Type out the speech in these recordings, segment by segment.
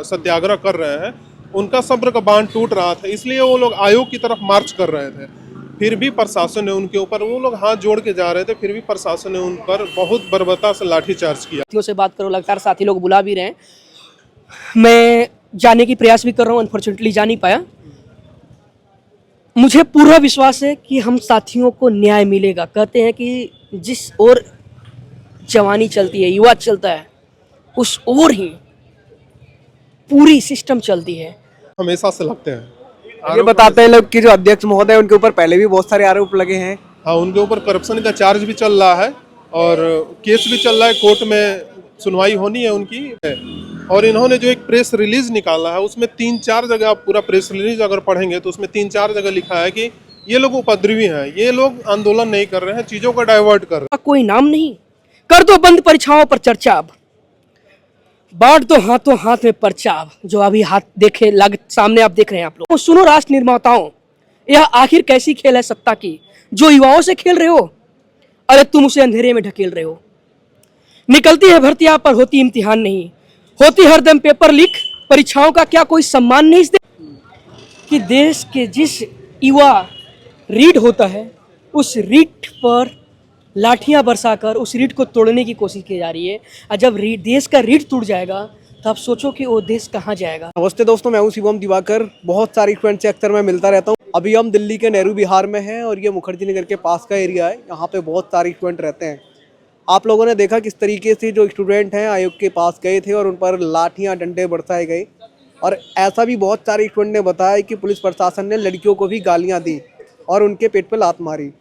सत्याग्रह कर रहे हैं, उनका सब्र का बांध टूट रहा था, इसलिए वो लोग आयोग की तरफ मार्च कर रहे थे। फिर भी प्रशासन ने उनके ऊपर, वो लोग हाथ जोड़ के जा रहे थे, फिर भी प्रशासन ने उन पर बहुत बर्बरता से लाठीचार्ज किया। साथियों से बात करो, लगातार साथी लोग बुला भी रहे हैं, मैं जाने की प्रयास भी कर रहा हूँ, अनफॉर्चुनेटली जा नहीं पाया। मुझे पूरा विश्वास है कि हम साथियों को न्याय मिलेगा। कहते हैं कि जिस ओर जवानी चलती है, युवा चलता है, उस ओर ही पूरी सिस्टम चलती है। हमेशा से लगते हैं। ये बताते हैं लोग कि जो अध्यक्ष महोदय उनके ऊपर पहले भी बहुत सारे आरोप लगे हैं। हाँ, उनके ऊपर करप्शन का चार्ज भी चल रहा है और केस भी चल रहा है, कोर्ट में सुनवाई होनी है उनकी। और इन्होंने जो एक प्रेस रिलीज निकाला है, उसमें 3-4 जगह, आप पूरा प्रेस रिलीज अगर पढ़ेंगे तो उसमें 3-4 जगह लिखा है कि ये लोग उपद्रवी हैं, ये लोग आंदोलन नहीं कर रहे हैं, चीजों को डाइवर्ट कर रहे हैं। कोई नाम नहीं, कर दो बंद परीक्षाओं पर चर्चा, अब बांट दो हाथों हाथ में पर्चा। अब जो अभी हाथ देखे सामने आप देख रहे हैं आप लोग, तो सुनो राष्ट्र निर्माताओं, यह आखिर कैसी खेल है सत्ता की, जो युवाओं से खेल रहे हो। अरे तुम उसे अंधेरे में ढकेल रहे हो। निकलती है भर्तियां पर होती इम्तिहान नहीं, होती हरदम पेपर लीक, परीक्षाओं का क्या कोई सम्मान नहीं। कि देश के जिस युवा रीड होता है, उस रीड पर लाठियां बरसाकर उस रीड को तोड़ने की कोशिश की जा रही है। और जब देश का रीड टूट जाएगा तो आप सोचो कि वो देश कहाँ जाएगा। नमस्ते दोस्तों, मैं हूं शिवम दिवाकर। बहुत सारी स्टूडेंट से अक्सर मैं मिलता रहता हूं। अभी हम दिल्ली के नेहरू विहार में हैं और ये मुखर्जी नगर के पास का एरिया है। यहाँ पे बहुत सारे स्टूडेंट रहते हैं। आप लोगों ने देखा किस तरीके से जो स्टूडेंट हैं आयोग के पास गए थे और उन पर लाठियाँ डंडे बरसाए गए। और ऐसा भी बहुत सारे स्टूडेंट ने बताया कि पुलिस प्रशासन ने लड़कियों को भी गालियाँ दी और उनके पेट पर लात मारी।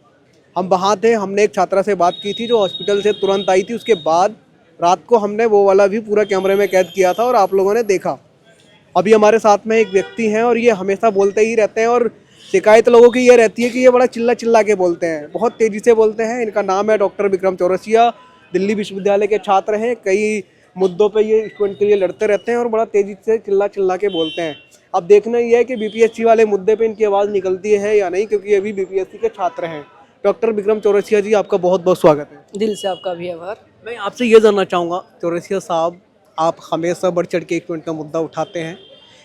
हम वहाँ थे, हमने एक छात्रा से बात की थी जो हॉस्पिटल से तुरंत आई थी। उसके बाद रात को हमने वो वाला भी पूरा कैमरे में कैद किया था और आप लोगों ने देखा। अभी हमारे साथ में एक व्यक्ति हैं और ये हमेशा बोलते ही रहते हैं और शिकायत लोगों की ये रहती है कि ये बड़ा चिल्ला चिल्ला के बोलते हैं, बहुत तेज़ी से बोलते हैं। इनका नाम है डॉक्टर विक्रम चौरसिया, दिल्ली विश्वविद्यालय के छात्र हैं। कई मुद्दों पे ये स्टूडेंट के लिए लड़ते रहते हैं और बड़ा तेज़ी से चिल्ला चिल्ला के बोलते हैं। अब देखना ये है कि बीपीएससी वाले मुद्दे पे इनकी आवाज़ निकलती है या नहीं, क्योंकि ये भी बीपीएससी के छात्र हैं। डॉक्टर विक्रम चौरसिया जी, आपका बहुत बहुत स्वागत है। दिल से आपका भी आभार। मैं आपसे ये जानना चाहूँगा चौरसिया साहब, आप हमेशा बढ़ चढ़ के स्टूडेंट का मुद्दा उठाते हैं।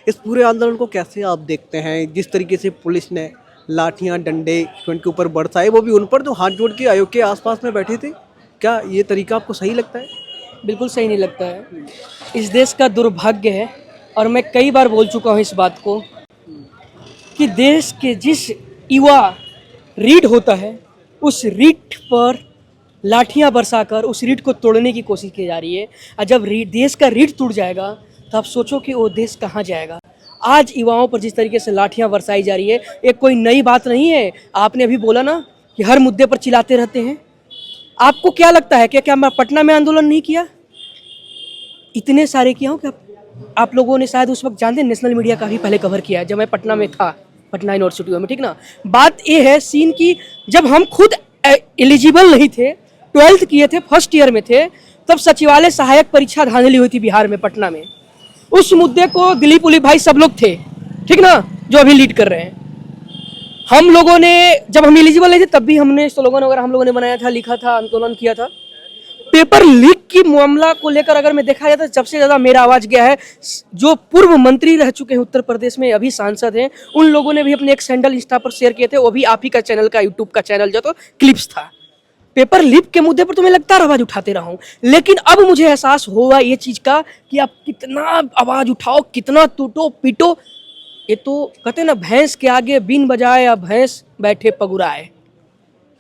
इस पूरे आंदोलन को कैसे आप देखते हैं? जिस तरीके से पुलिस ने लाठियाँ डंडे स्टूडेंट के ऊपर बरसाए, वो भी उन पर जो हाथ जोड़ के आयोग के आसपास में बैठे थे, क्या ये तरीका आपको सही लगता है? बिल्कुल सही नहीं लगता है। इस देश का दुर्भाग्य है और मैं कई बार बोल चुका हूँ इस बात को कि देश के जिस युवा रीड होता है, उस रीड पर लाठियां बरसाकर उस रीड को तोड़ने की कोशिश की जा रही है। और जब देश का रीड टूट जाएगा तो आप सोचो कि वो देश कहाँ जाएगा। आज युवाओं पर जिस तरीके से लाठियां बरसाई जा रही है, ये कोई नई बात नहीं है। आपने अभी बोला ना कि हर मुद्दे पर चिल्लाते रहते हैं। आपको क्या लगता है क्या मैं पटना में आंदोलन नहीं किया? इतने सारे किया हूँ। क्या आप लोगों ने शायद उस वक्त जानते हैं, नेशनल मीडिया का भी पहले कवर किया है जब मैं पटना में था, पटना यूनिवर्सिटी में, ठीक ना। बात ये है सीन की, जब हम खुद एलिजिबल नहीं थे, 12th किए थे, फर्स्ट ईयर में थे, तब सचिवालय सहायक परीक्षा धांधली हुई थी बिहार में, पटना में। उस मुद्दे को दिलीप उली भाई सब लोग थे, ठीक ना, जो अभी लीड कर रहे हैं। हम लोगों ने, जब हम एलिजिबल नहीं थे तब भी हमने स्लोगन वगैरह हम लोगों ने बनाया था, लिखा था, आंदोलन किया था। पेपर लीक की मामला को लेकर अगर मैं देखा जाए तो सबसे ज़्यादा मेरा आवाज़ गया है। जो पूर्व मंत्री रह चुके हैं उत्तर प्रदेश में, अभी सांसद हैं, उन लोगों ने भी अपने एक सैंडल इंस्टा पर शेयर किए थे। वो भी आप ही का चैनल का, यूट्यूब का चैनल जो तो क्लिप्स था। पेपर लीक के मुद्दे पर तो मैं लगातार आवाज़ उठाते रहा हूँ, लेकिन अब मुझे एहसास हुआ ये चीज़ का कि आप कितना आवाज़ उठाओ, कितना टूटो पीटो, ये तो कहते हैं ना, भैंस के आगे बीन बजाए या भैंस बैठे पगुराए।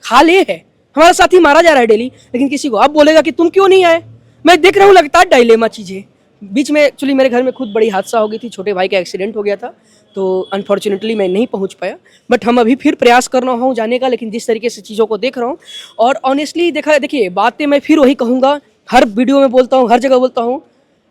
हाल ये है, हमारा साथी मारा जा रहा है डेली, लेकिन किसी को आप बोलेगा कि तुम क्यों नहीं आए। मैं देख रहा हूँ लगातार डायलेमा चीज़ें। बीच में एक्चुअली मेरे घर में खुद बड़ी हादसा हो गई थी, छोटे भाई का एक्सीडेंट हो गया था, तो अनफॉर्चुनेटली मैं नहीं पहुंच पाया। बट हम अभी फिर प्रयास कर रहा हूँ जाने का, लेकिन जिस तरीके से चीज़ों को देख रहा हूँ और ऑनेस्टली देखिए बातें मैं फिर वही कहूँगा, हर वीडियो में बोलता हूँ, हर जगह बोलता हूँ,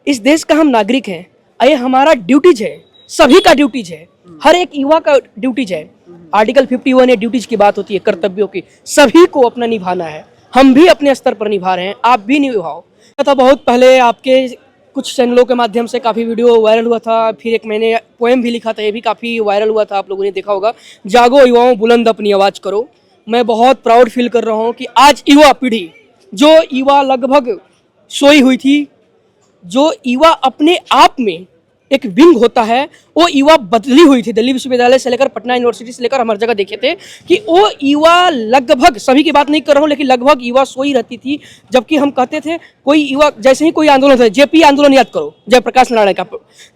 इस देश का हम नागरिक हैं। ये हमारा ड्यूटीज है, सभी का ड्यूटीज है, हर एक युवा का ड्यूटीज है। आर्टिकल 51 ड्यूटीज की बात होती है, कर्तव्यों की, सभी को अपना निभाना है। हम भी अपने स्तर पर निभा रहे हैं, आप भी निभाओ। तो बहुत पहले आपके कुछ चैनलों के माध्यम से काफ़ी वीडियो वायरल हुआ था, फिर एक मैंने पोएम भी लिखा था, ये भी काफ़ी वायरल हुआ था, आप लोगों ने देखा होगा, जागो युवाओं बुलंद अपनी आवाज़ करो। मैं बहुत प्राउड फील कर रहा हूँ कि आज युवा पीढ़ी, जो युवा लगभग सोई हुई थी, जो युवा अपने आप में एक विंग होता है, वो युवा बदली हुई थी दिल्ली विश्वविद्यालय से लेकर पटना यूनिवर्सिटी से लेकर हम हर जगह देखे थे कि वो युवा लगभग, सभी की बात नहीं कर रहा हूँ, लेकिन लगभग युवा सोई रहती थी। जबकि हम कहते थे कोई युवा, जैसे ही कोई आंदोलन था, जेपी आंदोलन याद करो, जयप्रकाश नारायण का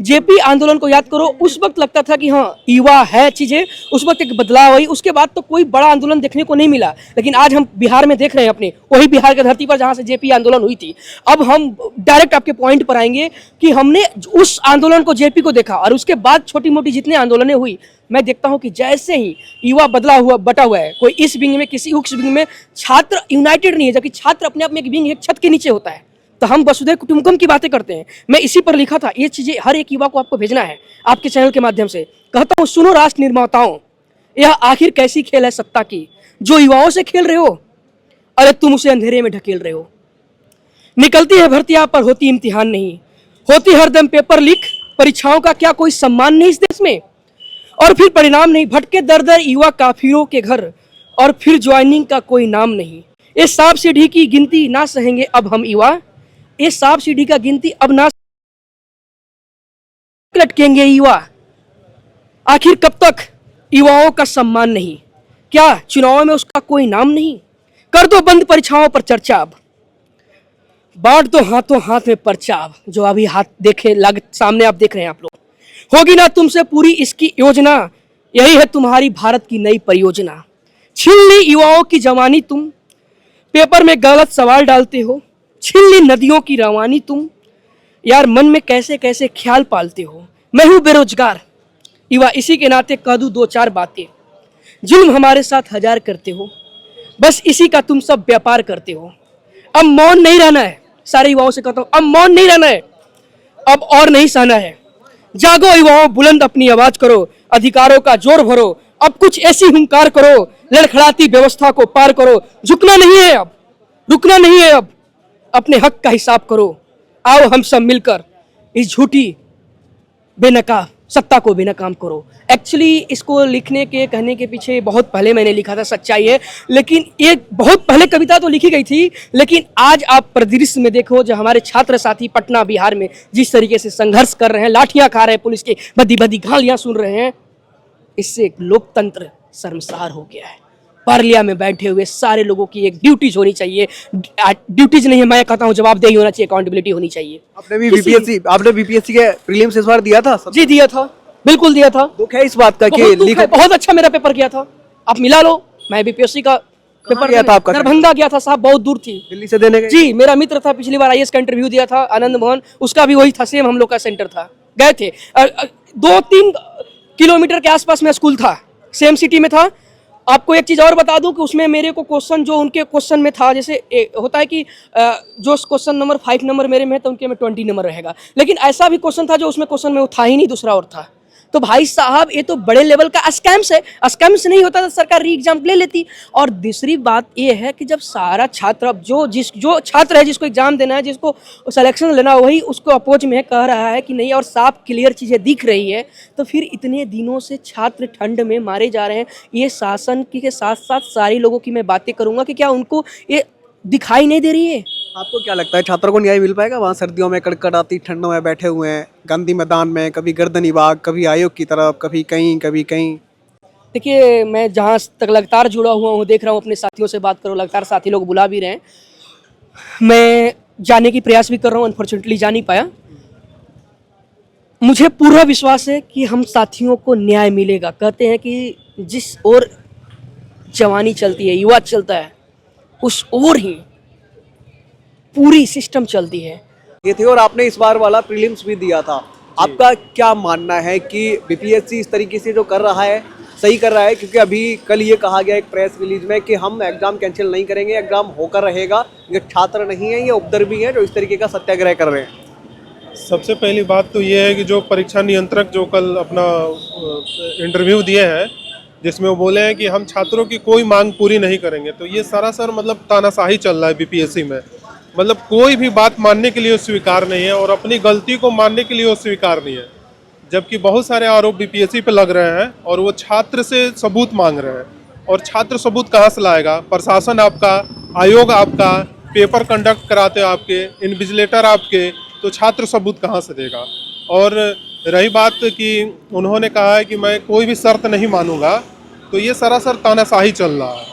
जेपी आंदोलन को याद करो, उस वक्त लगता था कि हाँ युवा है चीजें, उस वक्त एक बदलाव हुई। उसके बाद तो कोई बड़ा आंदोलन देखने को नहीं मिला। लेकिन आज हम बिहार में देख रहे हैं, अपने वही बिहार की धरती पर जहां से जेपी आंदोलन हुई थी। अब हम डायरेक्ट आपके पॉइंट पर आएंगे कि हमने उस आंदोलन को, जेपी को देखा, और उसके बाद छोटी मोटी जितने आंदोलनें हुई, मैं देखता हूं कि जैसे ही युवा बदला हुआ, बटा हुआ है, कोई इस विंग में, किसी उस विंग में, छात्र यूनाइटेड नहीं है। जबकि छात्र अपने आप में एक विंग, एक छत के नीचे होता है। तो हम वसुधैव कुटुंबकम की बातें करते हैं। मैं इसी पर लिखा था, ये चीजें हर एक युवा को आपको भेजना है आपके चैनल के माध्यम से। कहता हूं, सुनो राष्ट्र निर्माताओं, यह आखिर कैसी खेल है सत्ता की, जो युवाओं से खेल रहे हो, अरे तुम उसे अंधेरे में ढकेल रहे हो। निकलती है भर्तियां पर होती इम्तिहान नहीं, होती हरदम पेपर लीक, परीक्षाओं का क्या कोई सम्मान नहीं इस देश में, और फिर परिणाम नहीं, भटके दर दर युवा काफिरों के घर, और फिर ज्वाइनिंग का कोई नाम नहीं। ये सांप सीढ़ी की गिनती ना सहेंगे अब हम युवा, ये सांप सीढ़ी का गिनती अब ना लटकेंगे युवा। आखिर कब तक युवाओं का सम्मान नहीं, क्या चुनाव में उसका कोई नाम नहीं। कर दो बंद परीक्षाओं पर चर्चा, अब बांट दो हाथों हाथ में पर्चा। अब जो अभी हाथ देखे सामने आप देख रहे हैं आप लोग, होगी ना तुमसे पूरी इसकी योजना, यही है तुम्हारी भारत की नई परियोजना। छीन ली युवाओं की जवानी तुम, पेपर में गलत सवाल डालते हो, छीन ली नदियों की रवानी तुम, यार मन में कैसे कैसे ख्याल पालते हो। मैं हूं बेरोजगार युवा, इसी के नाते कह दूं दो चार बातें। जुल्म हमारे साथ हजार करते हो, बस इसी का तुम सब व्यापार करते हो। अब मौन नहीं रहना है, सारे युवाओं से कहता हूं, अब मौन नहीं रहना है, अब और नहीं सहना है। जागो युवाओं, बुलंद अपनी आवाज करो, अधिकारों का जोर भरो, अब कुछ ऐसी हुंकार करो, लड़खड़ाती व्यवस्था को पार करो। झुकना नहीं है अब, रुकना नहीं है अब, अपने हक का हिसाब करो। आओ हम सब मिलकर इस झूठी बेनकाब सत्ता को बेनकाम करो। एक्चुअली इसको लिखने के, कहने के पीछे बहुत पहले मैंने लिखा था, सच्चाई है। लेकिन एक बहुत पहले कविता तो लिखी गई थी, लेकिन आज आप परिदृश्य में देखो, जो हमारे छात्र साथी पटना बिहार में जिस तरीके से संघर्ष कर रहे हैं, लाठियां खा रहे हैं, पुलिस की बदी बदी गालियां सुन रहे हैं, इससे लोकतंत्र शर्मसार हो गया है। पार्लिया में बैठे हुए सारे लोगों की एक ड्यूटीज होनी चाहिए, ड्यूटीज नहीं है, मैं कहता हूं जवाबदेही होना चाहिए, अकाउंटेबिलिटी होनी चाहिए। आपने बीपीएससी के प्रीलिम्स इस बार दिया था? जी दिया था, बिल्कुल दिया था। दुख है इस बात का कि बहुत अच्छा मेरा पेपर गया था, आप मिला लो। मैं बीपीएससी का पेपर गया था आपका? दरभंगा गया था साहब, बहुत दूर थी, दिल्ली से देने गए? जी, मेरा मित्र था, पिछली बार आईएएस का इंटरव्यू दिया था, आनंद मोहन, उसका भी वही था, सेम हम लोग का सेंटर था, गए थे। 2-3 किलोमीटर के आसपास में स्कूल था, सेम सिटी में था। आपको एक चीज और बता दूं कि उसमें मेरे को क्वेश्चन, जो उनके क्वेश्चन में था, जैसे होता है कि जो क्वेश्चन नंबर 5 नंबर मेरे में है तो उनके में 20 नंबर रहेगा, लेकिन ऐसा भी क्वेश्चन था जो उसमें क्वेश्चन में वो था ही नहीं, दूसरा और था। तो भाई साहब, ये तो बड़े लेवल का स्कैम्स है। स्कैम्स नहीं होता तो सरकार री एग्जाम ले लेती। और दूसरी बात ये है कि जब सारा छात्र, अब जो छात्र है, जिसको एग्जाम देना है, जिसको सिलेक्शन लेना, वही उसको अपोज में कह रहा है कि नहीं, और साफ क्लियर चीज़ें दिख रही है, तो फिर इतने दिनों से छात्र ठंड में मारे जा रहे हैं। ये शासन के साथ साथ सारे लोगों की मैं बातें करूंगा कि क्या उनको ये दिखाई नहीं दे रही है? आपको क्या लगता है छात्रों को न्याय मिल पाएगा? वहाँ सर्दियों में कड़कड़ाती ठंडों में बैठे हुए हैं, गांधी मैदान में, कभी गर्दनी बाग, कभी आयोग की तरफ, कभी कहीं कभी कहीं। देखिए, मैं जहाँ तक लगातार जुड़ा हुआ हूँ, देख रहा हूँ, अपने साथियों से बात करो, लगातार साथी लोग बुला भी रहे हैं, मैं जाने की प्रयास भी कर रहा हूँ, अनफॉर्चुनेटली जा नहीं पाया। मुझे पूरा विश्वास है कि हम साथियों को न्याय मिलेगा। कहते हैं कि जिस ओर जवानी चलती है, युवा चलता है, उस ओर ही पूरी सिस्टम चलती है। ये थे, और आपने इस बार वाला प्रीलिम्स भी दिया था। आपका क्या मानना है कि बीपीएससी इस तरीके से जो कर रहा है, सही कर रहा है? क्योंकि अभी कल ये कहा गया एक प्रेस रिलीज में कि हम एग्जाम कैंसिल नहीं करेंगे, एग्जाम होकर रहेगा। ये छात्र नहीं है, ये उपद्रवी हैं जो इस तरीके का सत्याग्रह कर रहे हैं। सबसे पहली बात तो ये है कि जो परीक्षा नियंत्रक जो कल अपना इंटरव्यू दिए हैं, जिसमें वो बोले हैं कि हम छात्रों की कोई मांग पूरी नहीं करेंगे, तो ये सरासर मतलब तानाशाही चल रहा है बीपीएससी में। मतलब कोई भी बात मानने के लिए स्वीकार नहीं है, और अपनी गलती को मानने के लिए वो स्वीकार नहीं है। जबकि बहुत सारे आरोप बीपीएससी पे लग रहे हैं, और वो छात्र से सबूत मांग रहे हैं। और छात्र सबूत कहाँ से लाएगा? प्रशासन आपका, आयोग आपका, पेपर कंडक्ट कराते आपके, इन्विजिलेटर आपके, तो छात्र सबूत कहाँ से देगा? और रही बात कि उन्होंने कहा है कि मैं कोई भी शर्त नहीं मानूंगा, तो ये सरासर तानाशाही चल रहा है।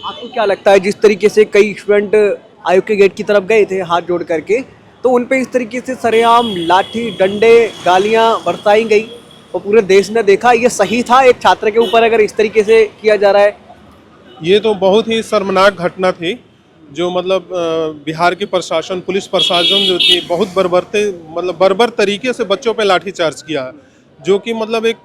आपको क्या लगता है जिस तरीके से कई स्टूडेंट आयोग के गेट की तरफ गए थे हाथ जोड़ करके, तो उन पे इस तरीके से सरेआम लाठी डंडे गालियां बरसाई गई और पूरे देश ने देखा, ये सही था एक छात्र के ऊपर अगर इस तरीके से किया जा रहा है? ये तो बहुत ही शर्मनाक घटना थी, जो मतलब बिहार की प्रशासन, पुलिस प्रशासन जो थी, बहुत बर्बर तरीके से बच्चों पे लाठीचार्ज किया, जो कि मतलब एक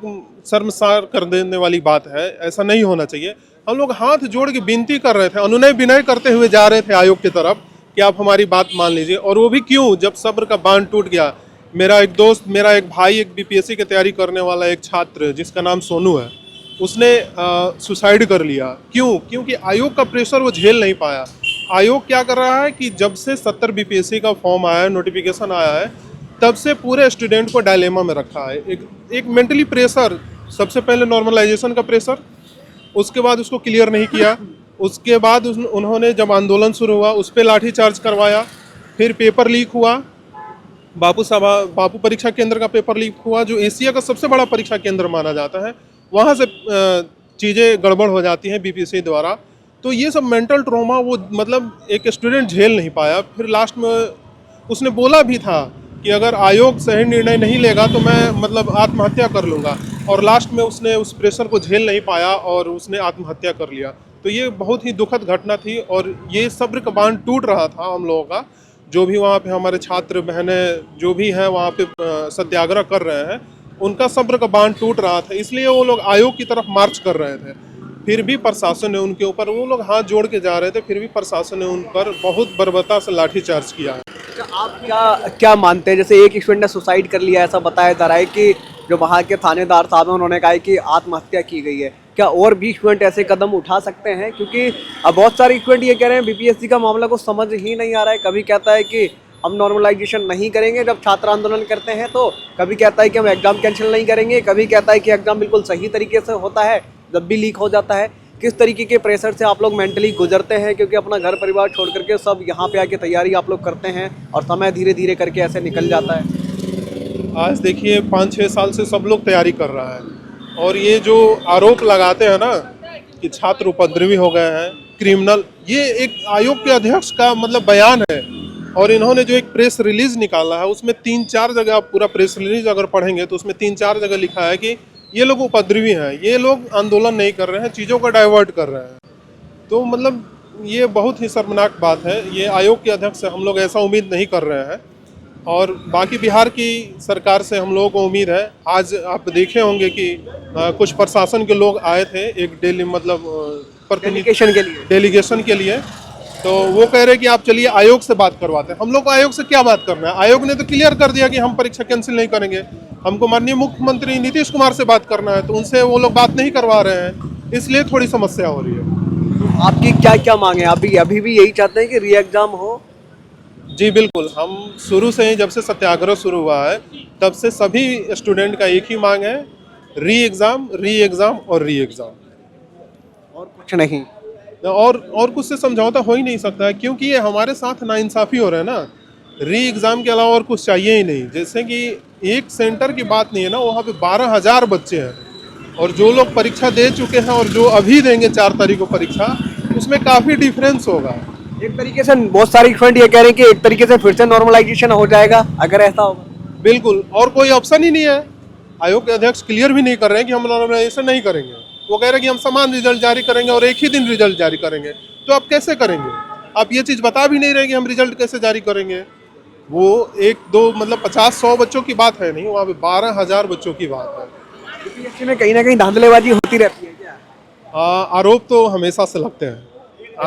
शर्मसार कर देने वाली बात है। ऐसा नहीं होना चाहिए। हम लोग हाथ जोड़ के विनती कर रहे थे, अनुनय विनय करते हुए जा रहे थे आयोग की तरफ कि आप हमारी बात मान लीजिए। और वो भी क्यों, जब सब्र का बांध टूट गया। मेरा एक दोस्त, मेरा एक भाई, एक बीपीएससी की तैयारी करने वाला एक छात्र जिसका नाम सोनू है, उसने सुसाइड कर लिया। क्यों? क्योंकि आयोग का प्रेशर वो झेल नहीं पाया। आयोग क्या कर रहा है कि जब से 70 बीपीएससी का फॉर्म आया है, नोटिफिकेशन आया है, तब से पूरे स्टूडेंट को डायलेमा में रखा है। एक मेंटली प्रेशर, सबसे पहले नॉर्मलाइजेशन का प्रेशर, उसके बाद उसको क्लियर नहीं किया, उसके बाद उन्होंने जब आंदोलन शुरू हुआ उस पर लाठीचार्ज करवाया, फिर पेपर लीक हुआ, बापू परीक्षा केंद्र का पेपर लीक हुआ, जो एशिया का सबसे बड़ा परीक्षा केंद्र माना जाता है, वहाँ से चीज़ें गड़बड़ हो जाती हैं बीपीएससी द्वारा। तो ये सब मेंटल ट्रॉमा वो मतलब एक स्टूडेंट झेल नहीं पाया। फिर लास्ट में उसने बोला भी था कि अगर आयोग सही निर्णय नहीं लेगा तो मैं मतलब आत्महत्या कर लूँगा, और लास्ट में उसने उस प्रेशर को झेल नहीं पाया और उसने आत्महत्या कर लिया। तो ये बहुत ही दुखद घटना थी, और ये सब्र का बांध टूट रहा था हम लोगों का। जो भी वहाँ पे हमारे छात्र बहनें जो भी हैं वहाँ पे सत्याग्रह कर रहे हैं, उनका सब्र का बांध टूट रहा था, इसलिए वो लोग आयोग की तरफ मार्च कर रहे थे। फिर भी प्रशासन ने उनके ऊपर, वो लोग हाथ जोड़ के जा रहे थे, फिर भी प्रशासन ने उन पर बहुत बर्बरता से लाठीचार्ज किया है। आप क्या मानते हैं, जैसे एक स्टूडेंट ने सुसाइड कर लिया, ऐसा बताया जा रहा है कि जो वहाँ के थानेदार साहब हैं उन्होंने कहा है कि आत्महत्या की गई है। क्या और भी स्टूडेंट ऐसे कदम उठा सकते हैं? क्योंकि अब बहुत सारे स्टूडेंट ये कह रहे हैं बीपीएससी का मामला को समझ ही नहीं आ रहा है। कभी कहता है कि हम नॉर्मलाइजेशन नहीं करेंगे जब छात्र आंदोलन करते हैं, तो कभी कहता है कि हम एग्जाम कैंसिल नहीं करेंगे, कभी कहता है कि एग्जाम बिल्कुल सही तरीके से होता है जब भी लीक हो जाता है। किस तरीके के प्रेशर से आप लोग मेंटली गुजरते हैं, क्योंकि अपना घर परिवार छोड़ करके सब यहाँ पे आके तैयारी आप लोग करते हैं और समय धीरे धीरे करके ऐसे निकल जाता है? आज देखिए 5-6 साल से सब लोग तैयारी कर रहा है, और ये जो आरोप लगाते हैं ना कि छात्र उपद्रवी हो गए हैं, क्रिमिनल, ये एक आयोग के अध्यक्ष का मतलब बयान है। और इन्होंने जो एक प्रेस रिलीज निकाला है उसमें 3-4 जगह, आप पूरा प्रेस रिलीज अगर पढ़ेंगे तो उसमें 3-4 जगह लिखा है कि ये लोग उपद्रवी हैं, ये लोग आंदोलन नहीं कर रहे हैं, चीज़ों को डाइवर्ट कर रहे हैं। तो मतलब ये बहुत ही शर्मनाक बात है। ये आयोग के अध्यक्ष से हम लोग ऐसा उम्मीद नहीं कर रहे हैं, और बाकी बिहार की सरकार से हम लोगों को उम्मीद है। आज आप देखे होंगे कि कुछ प्रशासन के लोग आए थे एक डेलीगेशन के लिए, तो वो कह रहे हैं कि आप चलिए आयोग से बात करवाते हैं। हम लोग को आयोग से क्या बात करना है? आयोग ने तो क्लियर कर दिया कि हम परीक्षा कैंसिल नहीं करेंगे। हमको माननीय मुख्यमंत्री नीतीश कुमार से बात करना है, तो उनसे वो लोग बात नहीं करवा रहे हैं, इसलिए थोड़ी समस्या हो रही है। आपकी क्या मांग है? अभी भी यही चाहते हैं कि री एग्जाम हो? जी बिल्कुल, हम शुरू से ही, जब से सत्याग्रह शुरू हुआ है तब से सभी स्टूडेंट का एक ही मांग है, री एग्ज़ाम, री एग्ज़ाम और री एग्ज़ाम, और कुछ नहीं। और कुछ से समझौता हो ही नहीं सकता है, क्योंकि ये हमारे साथ नाइंसाफ़ी हो रहा है ना। री एग्ज़ाम के अलावा और कुछ चाहिए ही नहीं। जैसे कि एक सेंटर की बात नहीं है ना, वहाँ पे 12,000 बच्चे हैं, और जो लोग परीक्षा दे चुके हैं और जो अभी देंगे 4 तारीख को परीक्षा, उसमें काफ़ी डिफरेंस होगा। एक तरीके से बहुत सारे स्टूडेंट ये कह रहे हैं कि एक तरीके से फिर से नॉर्मलाइजेशन हो जाएगा अगर ऐसा होगा। बिल्कुल, और कोई ऑप्शन ही नहीं है। आयोग के अध्यक्ष क्लियर भी नहीं कर रहे हैं कि हम नॉर्मलाइजेशन नहीं करेंगे। वो कह रहे हैं कि हम समान रिजल्ट जारी करेंगे और एक ही दिन रिजल्ट जारी करेंगे। तो आप कैसे करेंगे? आप ये चीज़ बता भी नहीं रहे कि हम रिजल्ट कैसे जारी करेंगे। वो 1-2 मतलब 50-100 बच्चों की बात है नहीं, वहाँ पे 12,000 बच्चों की बात है। बीपीएससी में कहीं ना कहीं धांधलेबाजी होती रहती है क्या? आरोप तो हमेशा से लगते हैं।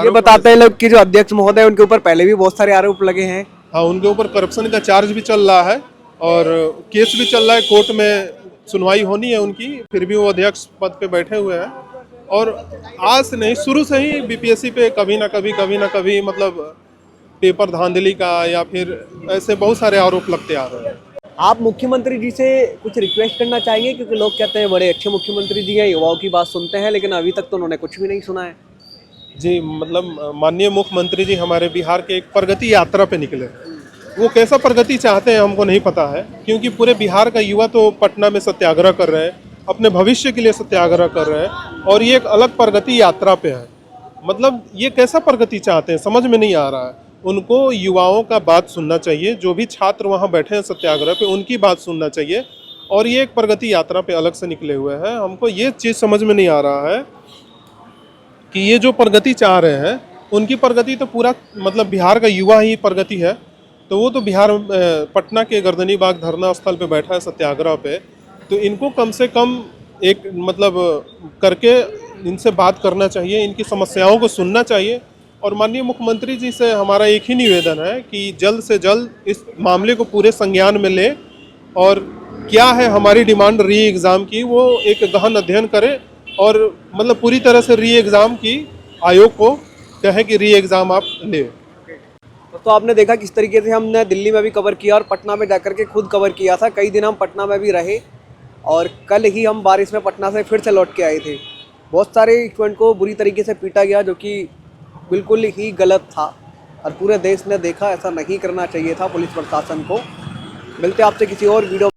ये बताते हैं लोग कि जो अध्यक्ष महोदय उनके ऊपर पहले भी बहुत सारे आरोप लगे हैं। हाँ, उनके ऊपर करप्शन का चार्ज भी चल रहा है और केस भी चल रहा है, कोर्ट में सुनवाई होनी है उनकी, फिर भी वो अध्यक्ष पद पे बैठे हुए हैं। और आज से नहीं, शुरू से ही बीपीएससी पे कभी ना कभी मतलब पेपर धांधली का या फिर ऐसे बहुत सारे आरोप लगते आ रहे हैं। आप मुख्यमंत्री जी से कुछ रिक्वेस्ट करना चाहेंगे, क्योंकि लोग कहते हैं बड़े अच्छे मुख्यमंत्री जी हैं, युवाओं की बात सुनते हैं, लेकिन अभी तक तो उन्होंने कुछ भी नहीं सुना है। जी, मतलब माननीय मुख्यमंत्री जी हमारे बिहार के एक प्रगति यात्रा पे निकले, वो कैसा प्रगति चाहते हैं हमको नहीं पता है, क्योंकि पूरे बिहार का युवा तो पटना में सत्याग्रह कर रहे हैं, अपने भविष्य के लिए सत्याग्रह कर रहे हैं, और ये एक अलग प्रगति यात्रा पे है। मतलब ये कैसा प्रगति चाहते हैं समझ में नहीं आ रहा है। उनको युवाओं का बात सुनना चाहिए, जो भी छात्र वहाँ बैठे हैं सत्याग्रह पे उनकी बात सुनना चाहिए, और ये एक प्रगति यात्रा पे अलग से निकले हुए हैं। हमको ये चीज़ समझ में नहीं आ रहा है कि ये जो प्रगति चाह रहे हैं उनकी प्रगति तो पूरा मतलब बिहार का युवा ही प्रगति है, तो वो तो बिहार पटना के गर्दनी बाग धरना स्थल पे बैठा है सत्याग्रह पे, तो इनको कम से कम एक मतलब करके इनसे बात करना चाहिए, इनकी समस्याओं को सुनना चाहिए। और माननीय मुख्यमंत्री जी से हमारा एक ही निवेदन है कि जल्द से जल्द इस मामले को पूरे संज्ञान में ले, और क्या है हमारी डिमांड री एग्ज़ाम की, वो एक गहन अध्ययन करें, और मतलब पूरी तरह से री एग्ज़ाम की आयोग को कहे कि री एग्ज़ाम आप ले। तो आपने देखा किस तरीके से हमने दिल्ली में भी कवर किया और पटना में जाकर के खुद कवर किया था। कई दिन हम पटना में भी रहे और कल ही हम बारिश में पटना से फिर से लौट के आए थे। बहुत सारे स्टूडेंट को बुरी तरीके से पीटा गया, जो कि बिल्कुल ही गलत था और पूरे देश ने देखा ऐसा नहीं करना चाहिए था पुलिस प्रशासन को। मिलते हैं आपसे किसी और वीडियो